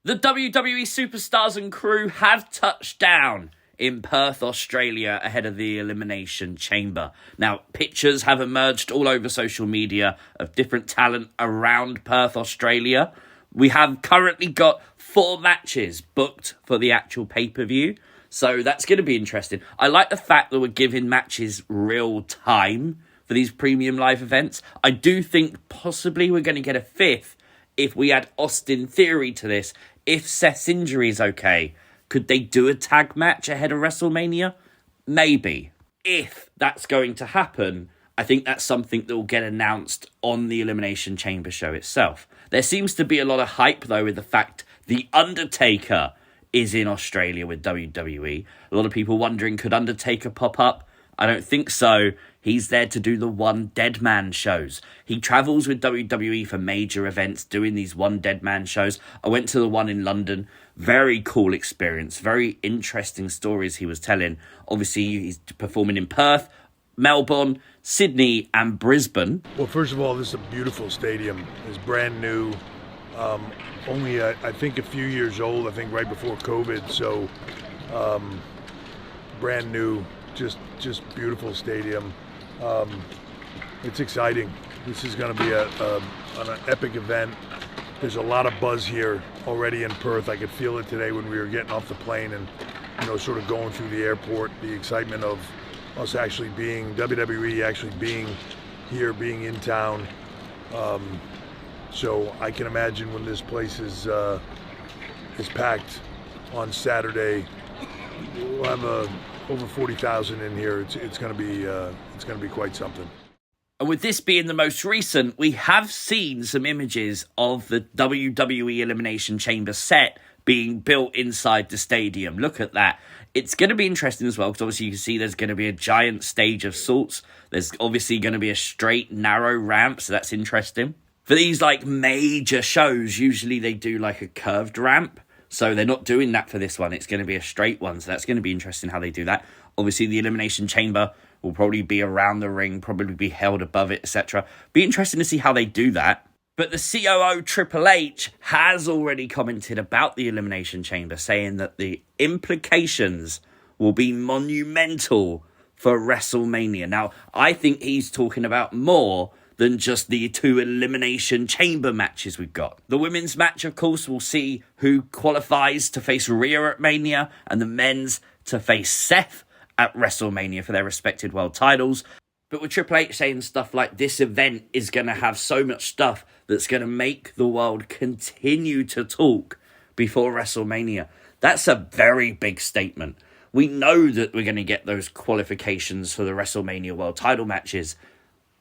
The WWE superstars and crew have touched down in Perth, Australia, ahead of the Elimination Chamber. Now, pictures have emerged all over social media of different talent around Perth, Australia. We have currently got 4 matches booked for the actual pay-per-view, so that's going to be interesting. I like the fact that we're giving matches real time for these premium live events. I do think possibly we're going to get a 5th if we add Austin Theory to this. If Seth's injury is okay, could they do a tag match ahead of WrestleMania? Maybe. If that's going to happen, I think that's something that will get announced on the Elimination Chamber show itself. There seems to be a lot of hype, though, with the fact the Undertaker is in Australia with WWE. A lot of people wondering, could Undertaker pop up? I don't think so. He's there to do the One Dead Man shows. He travels with WWE for major events, doing these One Dead Man shows. I went to the one in London. Very cool experience. Very interesting stories he was telling. Obviously, he's performing in Perth, Melbourne, Sydney, and Brisbane. Well, first of all, this is a beautiful stadium. It's brand new. Only, I think, a few years old. I think right before COVID. So, brand new. Just beautiful stadium. It's exciting. This is going to be an epic event. There's a lot of buzz here already in Perth. I could feel it today when we were getting off the plane and, sort of going through the airport. The excitement of us actually being WWE, actually being here, being in town. So I can imagine when this place is packed on Saturday, we'll have over 40,000 in here. It's going to be quite something. And with this being the most recent, we have seen some images of the WWE Elimination Chamber set being built inside the stadium. Look at that. It's going to be interesting as well, because obviously you can see there's going to be a giant stage of sorts. There's obviously going to be a straight, narrow ramp, so that's interesting. For these major shows, usually they do a curved ramp. So they're not doing that for this one. It's going to be a straight one. So that's going to be interesting how they do that. Obviously, the Elimination Chamber will probably be around the ring, probably be held above it, etc. Be interesting to see how they do that. But the COO Triple H has already commented about the Elimination Chamber, saying that the implications will be monumental for WrestleMania. Now, I think he's talking about more than just the 2 Elimination Chamber matches we've got. The women's match, of course, will see who qualifies to face Rhea at Mania, and the men's to face Seth at WrestleMania for their respective world titles. But with Triple H saying stuff like this event is going to have so much stuff that's going to make the world continue to talk before WrestleMania, that's a very big statement. We know that we're going to get those qualifications for the WrestleMania world title matches.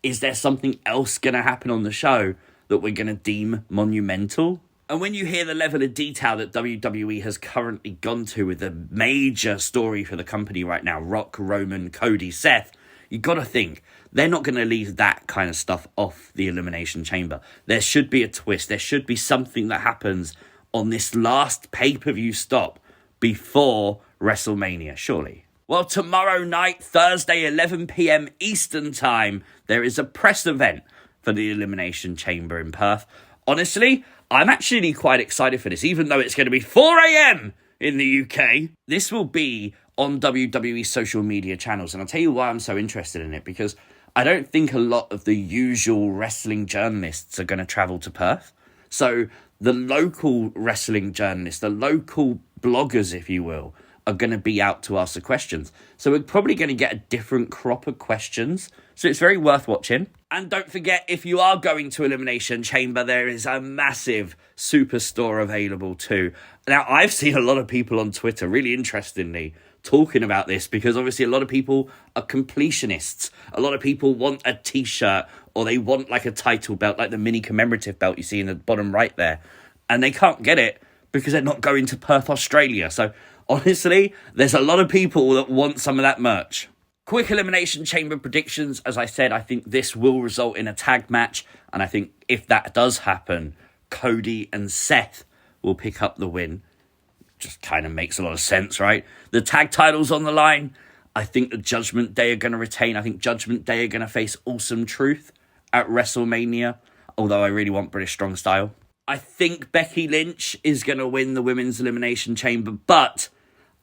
Is there something else going to happen on the show that we're going to deem monumental? And when you hear the level of detail that WWE has currently gone to with the major story for the company right now, Rock, Roman, Cody, Seth, you got to think they're not going to leave that kind of stuff off the Elimination Chamber. There should be a twist. There should be something that happens on this last pay-per-view stop before WrestleMania, surely. Well, tomorrow night, Thursday, 11 p.m. Eastern Time, there is a press event for the Elimination Chamber in Perth. Honestly, I'm actually quite excited for this, even though it's going to be 4 a.m. in the UK. This will be on WWE social media channels, and I'll tell you why I'm so interested in it, because I don't think a lot of the usual wrestling journalists are going to travel to Perth. So the local wrestling journalists, the local bloggers, if you will, are going to be out to ask the questions. So we're probably going to get a different crop of questions. So it's very worth watching. And don't forget, if you are going to Elimination Chamber, there is a massive superstore available too. Now, I've seen a lot of people on Twitter, really interestingly, talking about this, because obviously a lot of people are completionists. A lot of people want a t-shirt, or they want a title belt, like the mini commemorative belt you see in the bottom right there. And they can't get it because they're not going to Perth, Australia. So honestly, there's a lot of people that want some of that merch. Quick Elimination Chamber predictions. As I said, I think this will result in a tag match. And I think if that does happen, Cody and Seth will pick up the win. Just kind of makes a lot of sense, right? The tag titles on the line. I think the Judgment Day are going to retain. I think Judgment Day are going to face Awesome Truth at WrestleMania. Although I really want British Strong Style. I think Becky Lynch is going to win the Women's Elimination Chamber, but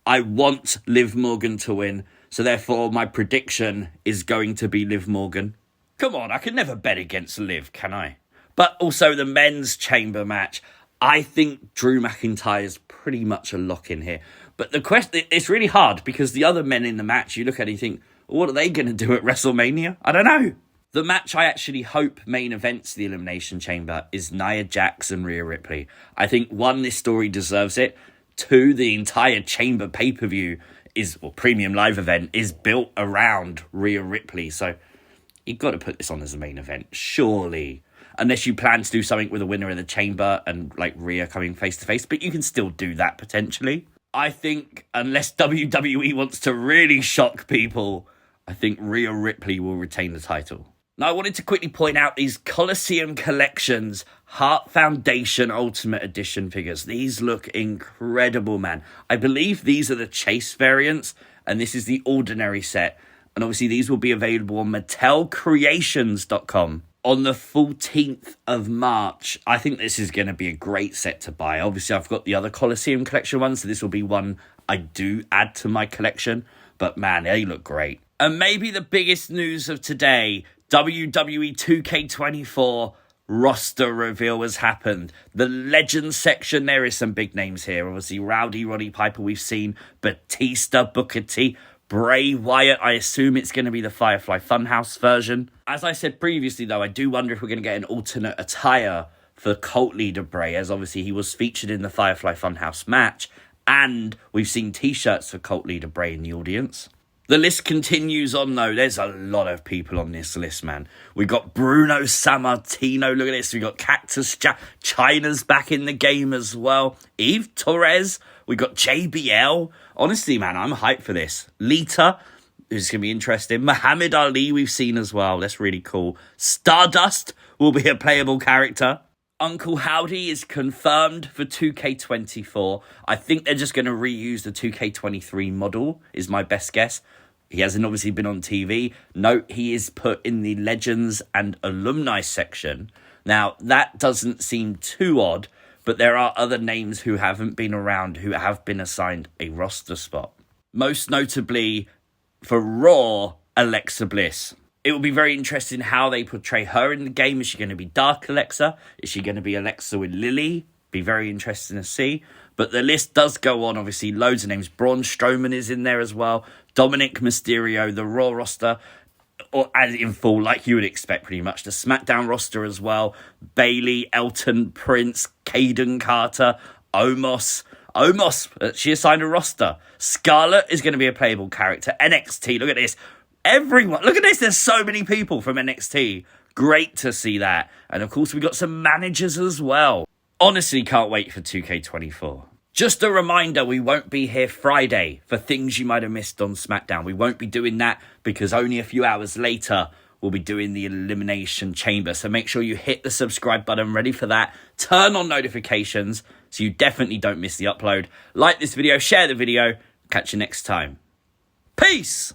I want Liv Morgan to win. So therefore, my prediction is going to be Liv Morgan. Come on, I can never bet against Liv, can I? But also the men's chamber match. I think Drew McIntyre is pretty much a lock in here. But the question, it's really hard because the other men in the match, you look at it and you think, what are they going to do at WrestleMania? I don't know. The match I actually hope main events the Elimination Chamber is Nia Jax and Rhea Ripley. I think, one, this story deserves it. Two, the entire Chamber pay-per-view premium live event is built around Rhea Ripley. So you've got to put this on as a main event, surely. Unless you plan to do something with a winner of the Chamber and like Rhea coming face-to-face. But you can still do that potentially. I think unless WWE wants to really shock people, I think Rhea Ripley will retain the title. Now, I wanted to quickly point out these Coliseum Collections Heart Foundation Ultimate Edition figures. These look incredible, man. I believe these are the Chase variants, and this is the ordinary set. And obviously, these will be available on MattelCreations.com on the 14th of March. I think this is going to be a great set to buy. Obviously, I've got the other Coliseum Collection ones, so this will be one I do add to my collection. But man, they look great. And maybe the biggest news of today, WWE 2k24 roster reveal has happened. The Legends section, there is some big names here. Obviously, Rowdy, Roddy Piper we've seen, Batista, Booker T, Bray Wyatt. I assume it's going to be the Firefly Funhouse version. As I said previously, though, I do wonder if we're going to get an alternate attire for Cult Leader Bray, as obviously he was featured in the Firefly Funhouse match, and we've seen t-shirts for Cult Leader Bray in the audience. The list continues on, though. There's a lot of people on this list, man. We got Bruno Sammartino. Look at this. We got Cactus Jack. Chyna's back in the game as well. Eve Torres. We got JBL. Honestly, man, I'm hyped for this. Lita, who's going to be interesting. Muhammad Ali, we've seen as well. That's really cool. Stardust will be a playable character. Uncle Howdy is confirmed for 2K24. I think they're just going to reuse the 2K23 model, is my best guess. He hasn't obviously been on TV. Note, he is put in the Legends and Alumni section. Now, that doesn't seem too odd, but there are other names who haven't been around who have been assigned a roster spot. Most notably, for Raw, Alexa Bliss. It will be very interesting how they portray her in the game. Is she going to be Dark Alexa? Is she going to be Alexa with Lily? Be very interesting to see. But the list does go on. Obviously, loads of names. Braun Strowman is in there as well. Dominic Mysterio, the Raw roster, or as in full, like you would expect pretty much. The SmackDown roster as well. Bayley, Elton, Prince, Caden Carter, Omos, she assigned a roster. Scarlett is going to be a playable character. NXT, look at this. Everyone, look at this. There's so many people from NXT. Great to see that. And of course, we got some managers as well. Honestly, can't wait for 2K24. Just a reminder, we won't be here Friday for things you might have missed on SmackDown. We won't be doing that because only a few hours later, we'll be doing the Elimination Chamber. So make sure you hit the subscribe button, ready for that. Turn on notifications so you definitely don't miss the upload. Like this video, share the video. Catch you next time. Peace!